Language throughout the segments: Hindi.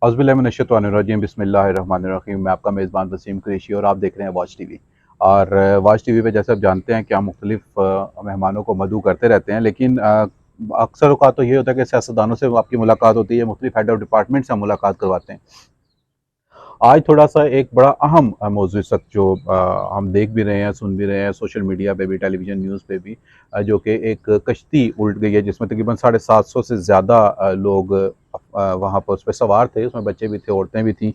औज़ुबिल्लाहिमिनश्शैतानिर्रजीम बिस्मिल्लाहिर्रहमानिर्रहीम। मैं आपका मेज़बान वसीम कुरैशी और आप देख रहे हैं वॉच टीवी। और वॉच टीवी पे जैसे आप जानते हैं कि हम मुख्तलिफ मेहमानों को मदऊ करते रहते हैं, लेकिन अक्सर औक़ात तो ये होता है कि सियासतदानों से आपकी मुलाकात होती है, मुख्तलिफ हेड ऑफ़ डिपार्टमेंट से हम मुलाकात करवाते हैं। आज थोड़ा-सा एक बड़ा अहम मौज़ू इस वक़्त जो हम देख भी रहे हैं, सुन भी रहे हैं सोशल मीडिया पे भी, टेलीविज़न न्यूज़ पे भी, जो कि एक कश्ती उल्ट गई है जिसमें तकरीबन 750 से ज़्यादा लोग वहाँ पर उस पे सवार थे। उसमें बच्चे भी थे, औरतें भी थीं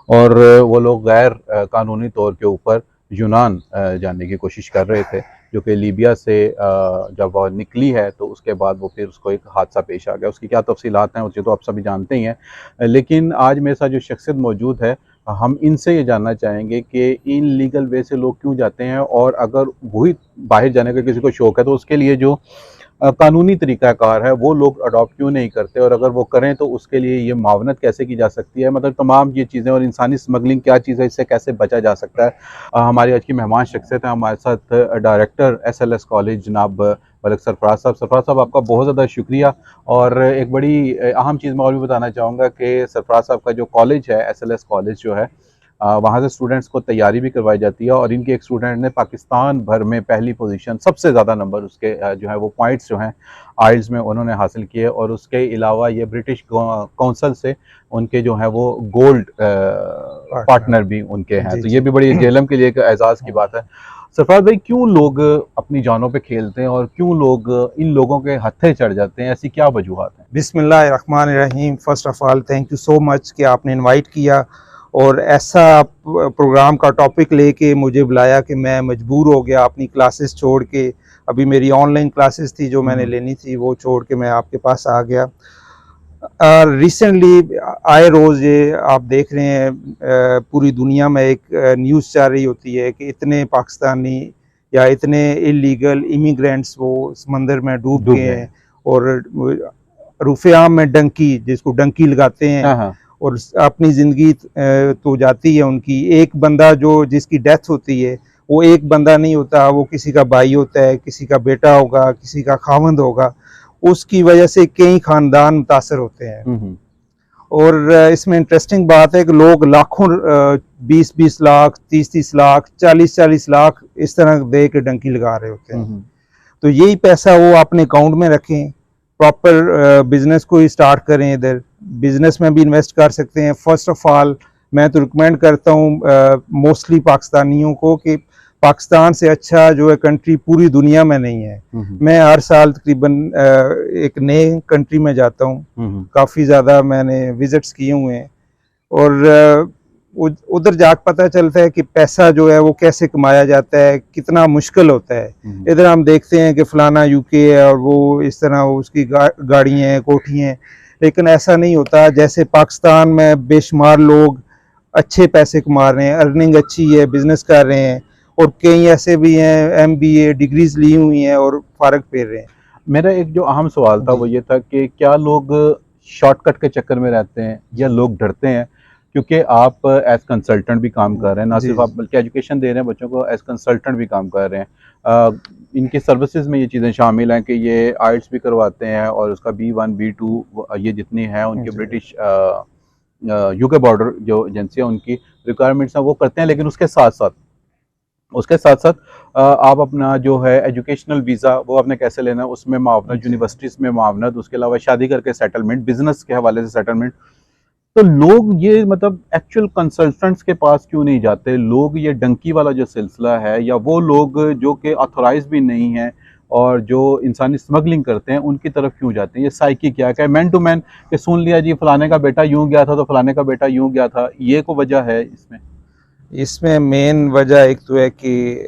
और वो लोग गैर कानूनी तौर के ऊपर यूनान जाने की कोशिश कर रहे थे, जो कि लीबिया से जब वह निकली है तो उसके बाद वो फिर उसको एक हादसा पेश आ गया। उसकी क्या तफ़सीलात हैं, उसे तो आप सभी जानते ही हैं। लेकिन आज मेरे साथ जो शख्सियत मौजूद है, हम इनसे ये जानना चाहेंगे कि इनलीगल वे से लोग क्यों जाते हैं, और अगर वही बाहर जाने का किसी को शौक़ है तो उसके लिए जो कानूनी तरीक़ाकार है वो लोग अडॉप्ट क्यों नहीं करते, और अगर वो करें तो उसके लिए ये मावनत कैसे की जा सकती है। मतलब तमाम ये चीज़ें, और इंसानी स्मगलिंग क्या चीज़ है, इससे कैसे बचा जा सकता है। हमारी आज की मेहमान शख्सियत है, हमारे साथ डायरेक्टर SLS कॉलेज जनाब मलिक सरफराज साहब। सरफराज साहब, आपका बहुत ज़्यादा शुक्रिया। और एक बड़ी अहम चीज़ मैं और भी बताना चाहूँगा कि सरफराज साहब का जो कॉलेज है, SLS कॉलेज जो है, वहाँ से स्टूडेंट्स को तैयारी भी करवाई जाती है, और इनके एक स्टूडेंट ने पाकिस्तान भर में पहली पोजीशन, सबसे ज़्यादा नंबर उसके जो है वो पॉइंट्स जो हैं आइल्स में उन्होंने हासिल किए, और उसके अलावा ये ब्रिटिश काउंसिल से उनके जो है वो गोल्ड पार्टनर भी उनके हैं। तो ये भी बड़ी JLM के लिए एक एजाज़ की बात है। सरफराज भाई, क्यों लोग अपनी जानों पे खेलते हैं और क्यों लोग इन लोगों के हत्थे चढ़ जाते हैं, ऐसी क्या वजूहात हैं? बिस्मिल्लाहिर्रहमानिर्रहीम। First of all thank you so much कि आपने इनवाइट किया और ऐसा प्रोग्राम का टॉपिक लेके मुझे बुलाया कि मैं मजबूर हो गया अपनी क्लासेस छोड़ के। अभी मेरी ऑनलाइन क्लासेस थी जो मैंने लेनी थी, वो छोड़ के मैं आपके पास आ गया। रिसेंटली आए रोज़ ये आप देख रहे हैं पूरी दुनिया में एक न्यूज़ चल रही होती है कि इतने पाकिस्तानी या इतने इलीगल इमिग्रेंट्स वो समंदर में डूब गए हैं, और रुफ़े-आम में डंकी, जिसको डंकी लगाते हैं, हाँ, हाँ। और अपनी ज़िंदगी तो जाती है उनकी। एक बंदा जो जिसकी डेथ होती है, वो एक बंदा नहीं होता, वो किसी का भाई होता है, किसी का बेटा होगा, किसी का खावंद होगा। उसकी वजह से कई ख़ानदान मुतासर होते हैं। और इसमें इंटरेस्टिंग बात है कि लोग लाखों 20-20 लाख, 30-30 लाख, 40-40 लाख इस तरह दे के डंकी लगा रहे होते हैं। तो यही पैसा वो अपने अकाउंट में रखें, प्रॉपर बिजनेस को ही स्टार्ट करें। इधर बिजनेस में भी इन्वेस्ट कर सकते हैं। फर्स्ट ऑफ ऑल मैं तो रिकमेंड करता हूँ मोस्टली पाकिस्तानियों को कि पाकिस्तान से अच्छा जो है कंट्री पूरी दुनिया में नहीं है। मैं हर साल तकरीबन एक नए कंट्री में जाता हूँ, काफ़ी ज़्यादा मैंने विजिट्स किए हुए हैं, और उधर जाकर पता चलता है कि पैसा जो है वो कैसे कमाया जाता है, कितना मुश्किल होता है। इधर हम देखते हैं कि फ़लाना UK है और वो इस तरह उसकी गाड़ियाँ हैं, कोठियाँ हैं, लेकिन ऐसा नहीं होता। जैसे पाकिस्तान में बेशुमार लोग अच्छे पैसे कमा रहे हैं, अर्निंग अच्छी है, बिज़नेस कर रहे हैं, और कई ऐसे भी हैं MBA डिग्रीज ली हुई हैं और फ़र्क पे रहे हैं। मेरा एक जो अहम सवाल था वो ये था कि क्या लोग शॉर्टकट के चक्कर में रहते हैं, या लोग डरते हैं? क्योंकि आप एज कंसल्टेंट भी काम कर रहे हैं, ना सिर्फ आप बल्कि एजुकेशन दे रहे हैं बच्चों को, एज कंसल्टेंट भी काम कर रहे हैं। इनकी सर्विसेज में ये चीज़ें शामिल हैं कि ये आइल्स भी करवाते हैं, और उसका B1 B2 ये जितनी हैं उनके ब्रिटिश UK बॉर्डर जो एजेंसी है उनकी रिक्वायरमेंट्स हैं वो करते हैं। लेकिन उसके साथ साथ आप अपना जो है एजुकेशनल वीज़ा वो आपने कैसे लेना है, उसमें मावनत, यूनिवर्सिटीज़ में मावनत, उसके अलावा शादी करके सेटलमेंट, बिजनेस के हवाले से सेटलमेंट। तो लोग ये मतलब एक्चुअल कंसल्टेंट्स के पास क्यों नहीं जाते? लोग ये डंकी वाला जो सिलसिला है, या वो लोग जो कि ऑथराइज भी नहीं हैं और जो इंसानी स्मगलिंग करते हैं, उनकी तरफ क्यों जाते हैं? ये साइकी क्या है? मैन टू मैन कि सुन लिया जी फलाने का बेटा यूँ गया था तो फलाने का बेटा यूँ गया था, ये को वजह है इसमें? इसमें मेन वजह एक तो है कि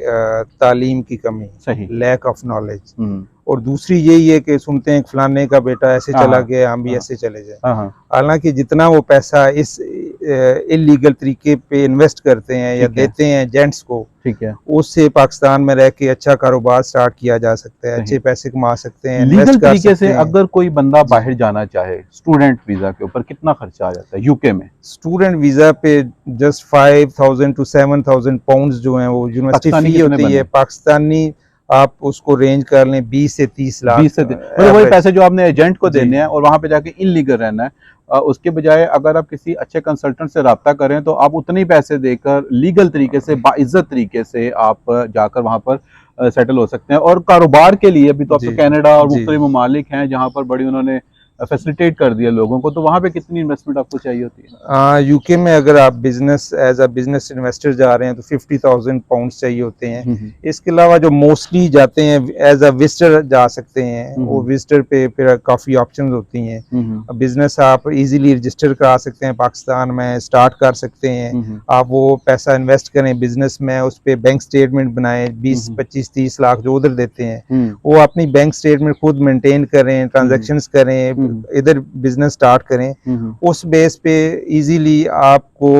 तालीम की कमी, सही, लैक ऑफ नॉलेज, और दूसरी यही है कि सुनते हैं फलाने का बेटा ऐसे चला गया, हम भी ऐसे चले जाए। हालांकि जितना वो पैसा इस इलीगल तरीके पे इन्वेस्ट करते हैं या देते हैं एजेंट्स को, ठीक है, उससे पाकिस्तान में रह के अच्छा कारोबार स्टार्ट किया जा सकता है, अच्छे पैसे कमा सकते हैं। लीगल तरीके से अगर कोई बंदा बाहर जाना चाहे स्टूडेंट वीज़ा के ऊपर, कितना खर्चा आ जाता है UK में? स्टूडेंट वीज़ा पे जस्ट 5,000 to 7,000 पाउंड्स जो हैं वो यूनिवर्सिटी फी होती है। पाकिस्तानी आप उसको रेंज कर लें 20 से 30 लाख, 20 से मतलब वही पैसे जो आपने एजेंट को देने हैं और वहाँ पे जाके इलीगल रहना है, उसके बजाय अगर आप किसी अच्छे कंसल्टेंट से रब्ता करें तो आप उतने ही पैसे देकर लीगल तरीके से बाइज्जत तरीके से आप जाकर वहाँ पर सेटल हो सकते हैं। और कारोबार के लिए भी तो अब तो जी कनाडा और जी मुख्तलिफ ममालिक हैं जहाँ पर बड़ी उन्होंने फैसिलिटेट कर दिया लोगों को, तो वहाँ पे कितनी इन्वेस्टमेंट आपको चाहिए होती है? यूके में अगर आप business as a business investor जा रहे हैं तो 50,000 पाउंड्स चाहिए होते हैं। इसके अलावा जो मोस्टली जाते हैं एज अ विजिटर जा सकते हैं, वो विजिटर पे फिर काफ़ी ऑप्शंस होती हैं। बिजनेस आप इजीली रजिस्टर करा सकते हैं, पाकिस्तान में स्टार्ट कर सकते हैं। आप वो पैसा इन्वेस्ट करें बिजनेस में, उस पर बैंक स्टेटमेंट बनाएं, 20, 25, 30 लाख जो उधर देते हैं वो अपनी बैंक स्टेटमेंट खुद मेंटेन करें, ट्रांजैक्शंस करें, इधर बिजनेस स्टार्ट करें। उस बेस पे इजीली आपको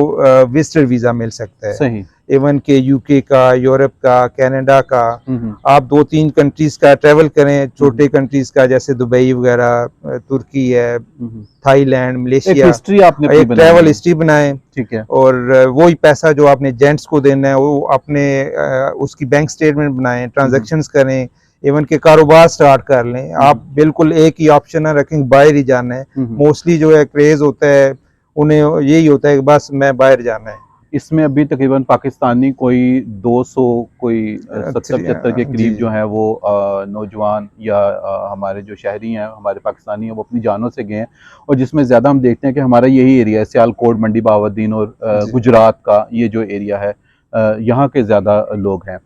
विजिटर वीजा मिल सकता है। सही। इवन के यूके का, यूरोप का, कनाडा का, आप 2-3 कंट्रीज का ट्रेवल करें, छोटे कंट्रीज का जैसे दुबई वगैरह, तुर्की है, थाईलैंड, मलेशिया, हिस्ट्री आपने एक ट्रेवल हिस्ट्री बनाएं। ठीक है। और वही पैसा जो आपने जेंट्स को देना है वो अपने उसकी बैंक स्टेटमेंट बनाएं, ट्रांजैक्शंस करें, इवन के कारोबार स्टार्ट कर लें। आप बिल्कुल एक ही ऑप्शन ना रखें, बाहर ही जाना है। मोस्टली जो है क्रेज होता है उन्हें यही होता है कि बस मैं बाहर जाना है। इसमें अभी तकरीबन पाकिस्तानी कोई 200 कोई 70-75 के करीब जो है वो नौजवान या हमारे जो शहरी हैं, हमारे पाकिस्तानी हैं, वो अपनी जानों से गए हैं। और जिसमें ज़्यादा हम देखते हैं कि हमारा यही एरिया है, सियालकोट, मंडी बहाउद्दीन और गुजरात का ये जो एरिया है, यहाँ के ज़्यादा लोग हैं।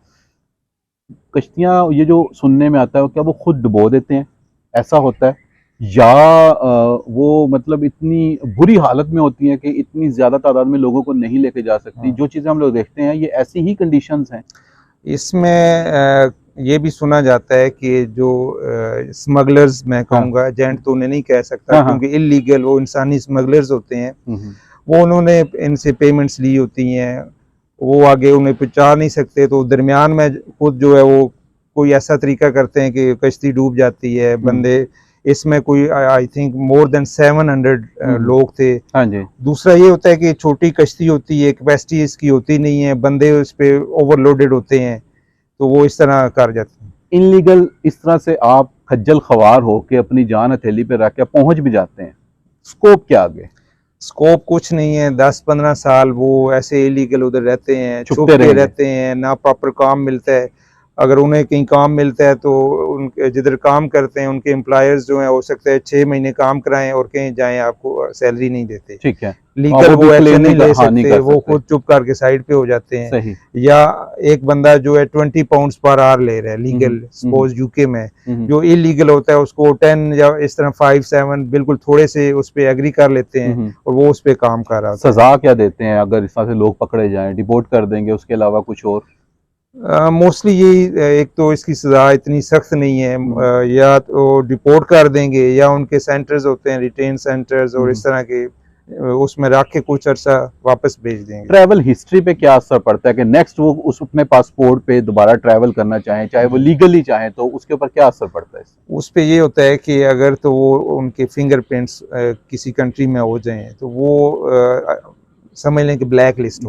कश्तियाँ ये जो सुनने में आता है क्या वो खुद डुबो देते हैं, ऐसा होता है? या वो मतलब इतनी बुरी हालत में होती हैं कि इतनी ज़्यादा तादाद में लोगों को नहीं लेके जा सकती? जो चीज़ें हम लोग देखते हैं ये ऐसी ही कंडीशंस हैं? इसमें ये भी सुना जाता है कि जो स्मगलर्स, मैं कहूँगा एजेंट तो उन्हें नहीं कह सकता क्योंकि इलीगल, वो इंसानी स्मगलर्स होते हैं, वो उन्होंने इनसे पेमेंट्स ली होती हैं, वो आगे उन्हें पहुँचा नहीं सकते, तो दरमियान में खुद जो है वो कोई ऐसा तरीका करते हैं कि कश्ती डूब जाती है। बंदे इसमें कोई आई थिंक मोर देन 700 लोग थे। हाँ जी। दूसरा ये होता है कि छोटी कश्ती होती है, कैपेसिटी इसकी होती नहीं है, बंदे उस पे ओवरलोडेड होते हैं, तो वो इस तरह कर जाते हैं। इनलीगल इस तरह से आप खज्जल खवार हो के अपनी जान हथेली पे रख के पहुंच भी जाते हैं, स्कोप क्या आगे? स्कोप कुछ नहीं है, 10-15 साल वो ऐसे इलीगल उधर रहते हैं, छुपते रहते हैं, ना प्रॉपर काम मिलता है। अगर उन्हें कहीं काम मिलता है तो उनके जिधर काम करते हैं उनके एम्प्लॉयर्स जो हैं हो सकता है 6 महीने काम कराएं और कहीं जाएं, आपको सैलरी नहीं देते। ठीक है। लीगल वो ऐसे नहीं ले सकते, वो खुद चुप करके साइड पे हो जाते हैं। सही। या एक बंदा जो है 20 पाउंड्स पर आवर ले रहा है लीगल, सपोज यूके में, जो इलीगल होता है उसको 10 या इस तरह 5-7 बिल्कुल थोड़े से उस पे एग्री कर लेते हैं और वो उस पे काम कर रहा है। सजा क्या देते हैं अगर इस तरह से लोग पकड़े जाएं? डिपोर्ट कर देंगे, उसके अलावा कुछ और? मोस्टली यही, एक तो इसकी सजा इतनी सख्त नहीं है, या तो डिपोर्ट कर देंगे या उनके सेंटर्स होते हैं, रिटेन सेंटर्स, और इस तरह के उसमें रख के कुछ अर्सा वापस भेज देंगे। ट्रैवल हिस्ट्री पे क्या असर पड़ता है कि नेक्स्ट वो उस अपने पासपोर्ट पे दोबारा ट्रैवल करना चाहें, चाहे वो लीगली चाहें, तो उसके ऊपर क्या असर पड़ता है? उस पे ये होता है कि अगर तो वो उनके फिंगरप्रिंट्स किसी कंट्री में हो जाएं तो वो समझ लें कि ब्लैक लिस्ट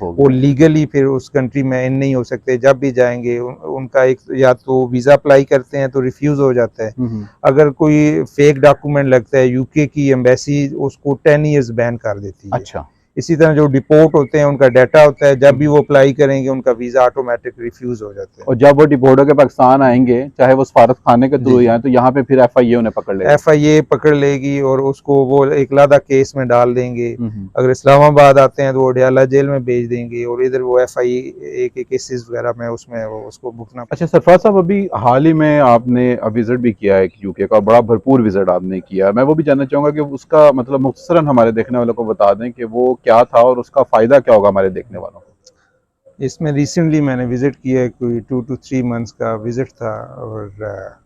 हो, वो लीगली फिर उस कंट्री में इन नहीं हो सकते। जब भी जाएंगे उनका एक या तो वीज़ा अप्लाई करते हैं तो रिफ्यूज़ हो जाता है। अगर कोई फेक डॉक्यूमेंट लगता है, यूके की एम्बेसी उसको 10 ईयर्स बैन कर देती है। अच्छा। इसी तरह जो डिपोर्ट होते हैं उनका डाटा होता है, जब भी वो अप्लाई करेंगे उनका वीज़ा ऑटोमेटिक रिफ्यूज़ हो जाता है। और जब वो डिपोर्ट होकर पाकिस्तान आएंगे, चाहे वो सफारत खाने के थ्रू आए, तो यहाँ पे फिर FIA उन्हें पकड़ लेगी। FIA पकड़ लेगी और उसको वो एक लादा केस में डाल देंगे। अगर इस्लामाबाद आते हैं तो वो अडयाला जेल में भेज देंगे और इधर वो FIA के केसेस वगैरह में उसमें वो उसको भुगतना। अच्छा सरफराज साहब, अभी हाल ही में आपने विजिट भी किया है यूके का, बड़ा भरपूर विजिट आपने किया। मैं वो भी जानना चाहूँगा कि उसका मतलब मुख्तसरन हमारे देखने वालों को बता दें कि वो क्या था और उसका फ़ायदा क्या होगा हमारे देखने वालों को। इसमें रिसेंटली मैंने विज़िट किया है, कोई 2 to 3 मंथ्स का विज़िट था, और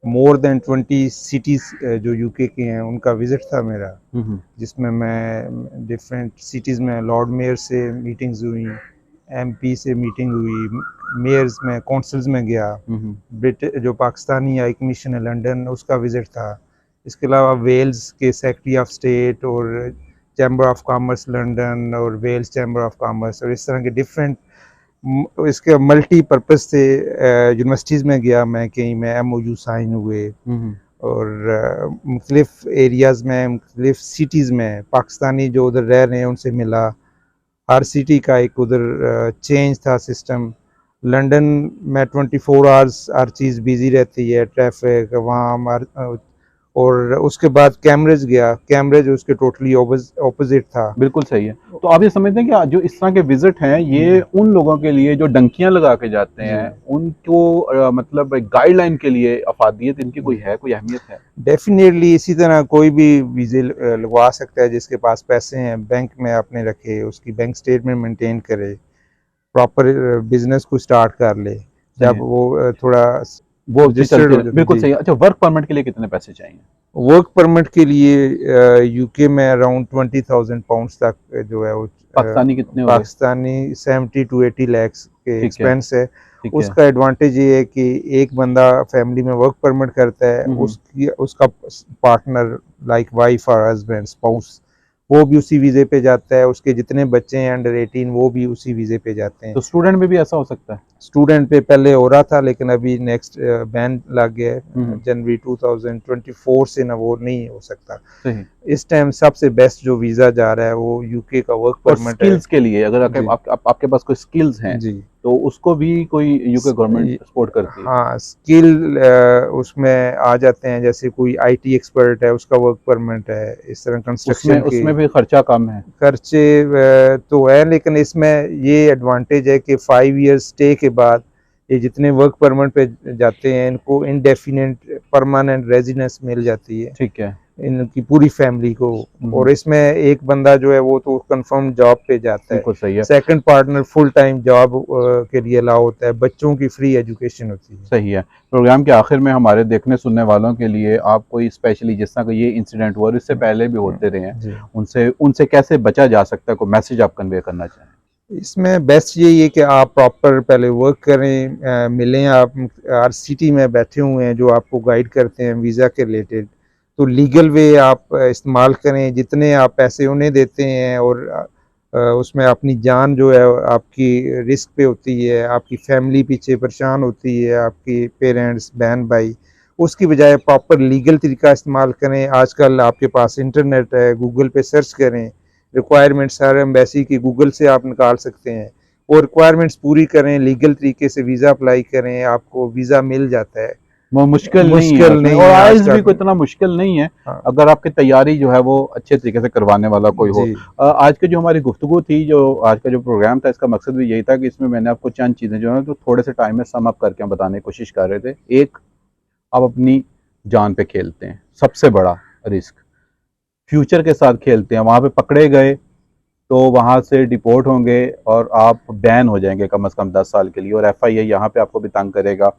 मोर देन 20 सिटीज़ जो यूके के हैं उनका विज़िट था मेरा, जिसमें मैं डिफरेंट सिटीज़ में लॉर्ड मेयर से मीटिंग्स हुई, MP से मीटिंग हुई, मेयर्स में, काउंसिल्स में गया, जो पाकिस्तानी हाई कमीशन है लंदन उसका विज़िट था। इसके अलावा वेल्स के सेक्रेटरी ऑफ स्टेट और चैम्बर ऑफ कॉमर्स लंदन और वेल्स चैम्बर ऑफ कॉमर्स और इस तरह के डिफरेंट इसके मल्टी पर्पज़ से यूनिवर्सिटीज़ में गया मैं, कहीं में MOU साइन हुए, और मुख्तलिफ एरियाज़ में, मुख्तलिफ सिटीज़ में पाकिस्तानी जो उधर रह रहे हैं उनसे मिला। हर सिटी का एक उधर चेंज था सिस्टम। लंदन में 24 आवर्स हर चीज़ बिजी रहती है, ट्रैफिक वहाँ और उसके बाद कैम्ब्रिज गया, कैम्ब्रिज उसके टोटली ऑपोजिट था। बिल्कुल सही है। तो आप ये समझते हैं कि जो इस तरह के विजिट हैं ये उन लोगों के लिए जो डंकियां लगा के जाते हैं उनको मतलब गाइडलाइन के लिए अफादियत इनकी कोई है, कोई अहमियत है? डेफिनेटली इसी तरह कोई भी वीज़े लगवा सकता है जिसके पास पैसे हैं, बैंक में आपने रखे, उसकी बैंक स्टेटमेंट मेंटेन करे, प्रॉपर बिजनेस को स्टार्ट कर ले, जब वो थोड़ा वो रजिस्टर्ड हो बिल्कुल सही है। अच्छा, वर्क परमिट के लिए कितने पैसे चाहिए? वर्क परमिट के लिए यूके में अराउंड 20,000 पाउंड्स तक जो है वो पाकिस्तानी कितने हो गए? पाकिस्तानी 70 to 80 लाख के एक्सपेंस है। ठीक है। उसका एडवांटेज ये है कि एक बंदा फैमिली में वर्क परमिट करता है, उसका पार्टनर लाइक वाइफ और हस्बैंड स्पाउस वो भी उसी वीज़े पे जाता है, उसके जितने बच्चे हैं अंडर 18 वो भी उसी वीज़े पे जाते हैं। तो स्टूडेंट में भी ऐसा हो सकता है? स्टूडेंट पे पहले हो रहा था लेकिन अभी नेक्स्ट बैन लग गया है, जनवरी 2024 से ना वो नहीं हो सकता। सही। इस टाइम सबसे बेस्ट जो वीज़ा जा रहा है वो यूके का वर्क परमिट है। स्किल्स के लिए अगर आपके पास कोई स्किल्स हैं जी तो उसको भी कोई यूके गवर्नमेंट सपोर्ट करती है? हाँ, स्किल उसमें आ जाते हैं, जैसे कोई आईटी एक्सपर्ट है उसका वर्क परमिट है, इस तरह कंस्ट्रक्शन के उसमें भी खर्चा कम है? खर्चे तो है लेकिन इसमें ये एडवांटेज है कि 5 इयर्स स्टे के बाद ये जितने वर्क परमिट पे जाते हैं इनको इंडेफिनिट परमानेंट रेजिडेंस मिल जाती है। ठीक है। इनकी पूरी फैमिली को। और इसमें एक बंदा जो है वो तो कंफर्म जॉब पे जाता है, सही है। Second partner full time job के लिए अलाउ होता है, बच्चों की फ्री एजुकेशन होती है। सही है। प्रोग्राम के आखिर में हमारे देखने सुनने वालों के लिए आप कोई स्पेशली जिस तरह का ये इंसिडेंट हुआ और इससे पहले भी होते रहे हैं उनसे कैसे बचा जा सकता है, कोई मैसेज आप कन्वे करना चाहें? इसमें बेस्ट यही है कि आप प्रॉपर पहले वर्क करें, मिलें, आप हर सिटी में बैठे हुए हैं जो आपको गाइड करते हैं वीज़ा के रिलेटेड, तो लीगल वे आप इस्तेमाल करें, जितने आप पैसे उन्हें देते हैं और उसमें अपनी जान जो है आपकी रिस्क पे होती है, आपकी फैमिली पीछे परेशान होती है, आपकी पेरेंट्स बहन भाई, उसकी बजाय प्रॉपर लीगल तरीका इस्तेमाल करें। आजकल आपके पास इंटरनेट है, गूगल पे सर्च करें, रिक्वायरमेंट्स हर एम्बेसी की गूगल से आप निकाल सकते हैं, वो रिक्वायरमेंट्स पूरी करें, लीगल तरीके से वीज़ा अप्लाई करें, आपको वीज़ा मिल जाता है। वो मुश्किल नहीं है और आइल्स भी कोई इतना मुश्किल नहीं है। हाँ। अगर आपकी तैयारी जो है वो अच्छे तरीके से करवाने वाला कोई हो। आज की जो हमारी गुफ्तगू थी, जो आज का जो प्रोग्राम था, इसका मकसद भी यही था कि इसमें मैंने आपको चंद चीज़ें जो है तो थोड़े से टाइम में सम अप करके हम बताने की कोशिश कर रहे थे। एक, आप अपनी जान पे खेलते हैं, सबसे बड़ा रिस्क फ्यूचर के साथ खेलते हैं, वहाँ पे पकड़े गए तो वहाँ से डिपोर्ट होंगे और आप बैन हो जाएंगे कम से कम 10 साल के लिए, और FIA यहाँ पे आपको भी तंग करेगा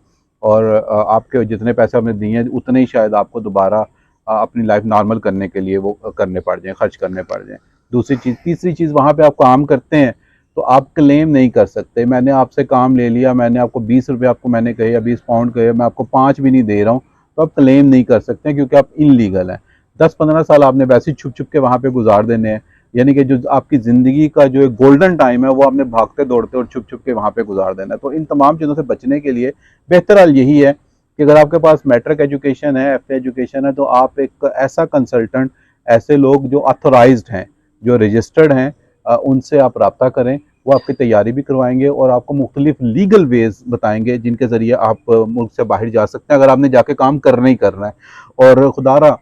और आपके जितने पैसे आपने दिए हैं उतने ही शायद आपको दोबारा अपनी लाइफ नॉर्मल करने के लिए वो करने पड़ जाएँ, खर्च करने पड़ जाएँ। दूसरी चीज़, तीसरी चीज़, वहाँ पे आप काम करते हैं तो आप क्लेम नहीं कर सकते। मैंने आपसे काम ले लिया, मैंने आपको 20 रुपये आपको मैंने कहे या 20 पाउंड कहे, मैं आपको 5 भी नहीं दे रहा हूँ, तो आप क्लेम नहीं कर सकते क्योंकि आप इनलीगल हैं। 10-15 साल आपने वैसे ही छुप छुप के वहाँ पे गुजार देने हैं, यानी कि जो आपकी ज़िंदगी का जो एक गोल्डन टाइम है वो आपने भागते दौड़ते और छुप छुप के वहाँ पे गुजार देना है। तो इन तमाम चीज़ों से बचने के लिए बेहतर हाल यही है कि अगर आपके पास मैट्रिक एजुकेशन है, FA एजुकेशन है, तो आप एक ऐसा कंसल्टेंट, ऐसे लोग जो ऑथोराइज्ड हैं, जो रजिस्टर्ड हैं, उनसे आप रब्ता करें। वो आपकी तैयारी भी करवाएंगे और आपको मुख्तलिफ लीगल वेज़ बताएंगे जिनके ज़रिए आप मुल्क से बाहर जा सकते हैं अगर आपने जाके काम करना ही करना है। और खुदारा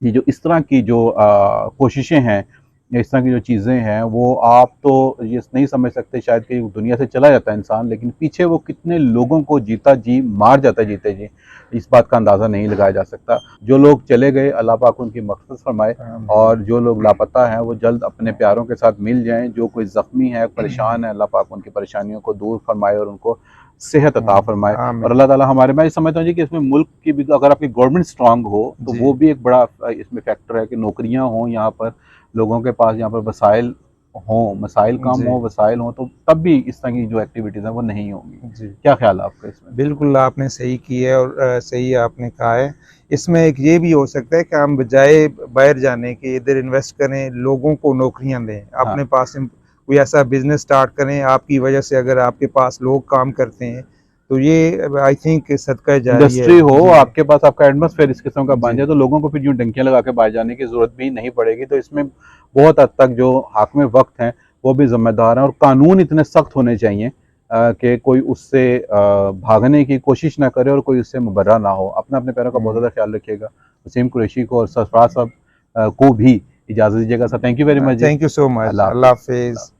ये जो इस तरह की जो कोशिशें हैं, इस तरह की जो चीज़ें हैं, वो आप तो ये नहीं समझ सकते शायद कि दुनिया से चला जाता है इंसान, लेकिन पीछे वो कितने लोगों को जीता जी मार जाता है जीते जी, इस बात का अंदाज़ा नहीं लगाया जा सकता। जो लोग चले गए अल्लाह पाक उनकी मग़फ़िरत फरमाए और जो लोग लापता हैं वो जल्द अपने प्यारों के साथ मिल जाएँ। जो कोई ज़ख्मी है, परेशान है, अल्लाह पाक उनकी परेशानियों को दूर फरमाए और उनको सेहत अता फरमाए। और अल्लाह ताला हमारे, मैं समझता हूँ जी कि इसमें मुल्क की भी, अगर आपकी गवर्नमेंट स्ट्रांग हो तो वो भी एक बड़ा इसमें फैक्टर है कि नौकरियाँ हों यहाँ पर, लोगों के पास यहाँ पर वसाइल हों, मसाइल कम हों, वसाइल हों, तो तब भी इस तरह की जो एक्टिविटीज़ हैं वो नहीं होंगी। क्या ख्याल है आपका इसमें? बिल्कुल आपने सही की है और सही आपने कहा है। इसमें एक ये भी हो सकता है कि हम बजाय बाहर जाने के इधर इन्वेस्ट करें, लोगों को नौकरियां दें, अपने पास कोई ऐसा बिजनेस स्टार्ट करें। आपकी वजह से अगर आपके पास लोग काम करते हैं तो ये आई थिंक सदका जारी इंडस्ट्री हो है। आपके पास, आपका एटमॉस्फेयर इस किस्म का बन जाए तो लोगों को फिर यूं डंकियां लगा के बाहर जाने की जरूरत भी नहीं पड़ेगी। तो इसमें बहुत हद तक जो हाकिम वक्त हैं वो भी जिम्मेदार हैं, और कानून इतने सख्त होने चाहिए कि कोई उससे भागने की कोशिश ना करे और कोई उससे मुबर्रा ना हो। अपना अपने पैरों का बहुत ज़्यादा ख्याल रखिएगा। वसीम कुरैशी को और सरफराज साहब को भी इजाज़त दीजिएगा। Sir thank you very much जी। Thank you so much. अल्लाह अल्लाह हाफिज़। हाफिज।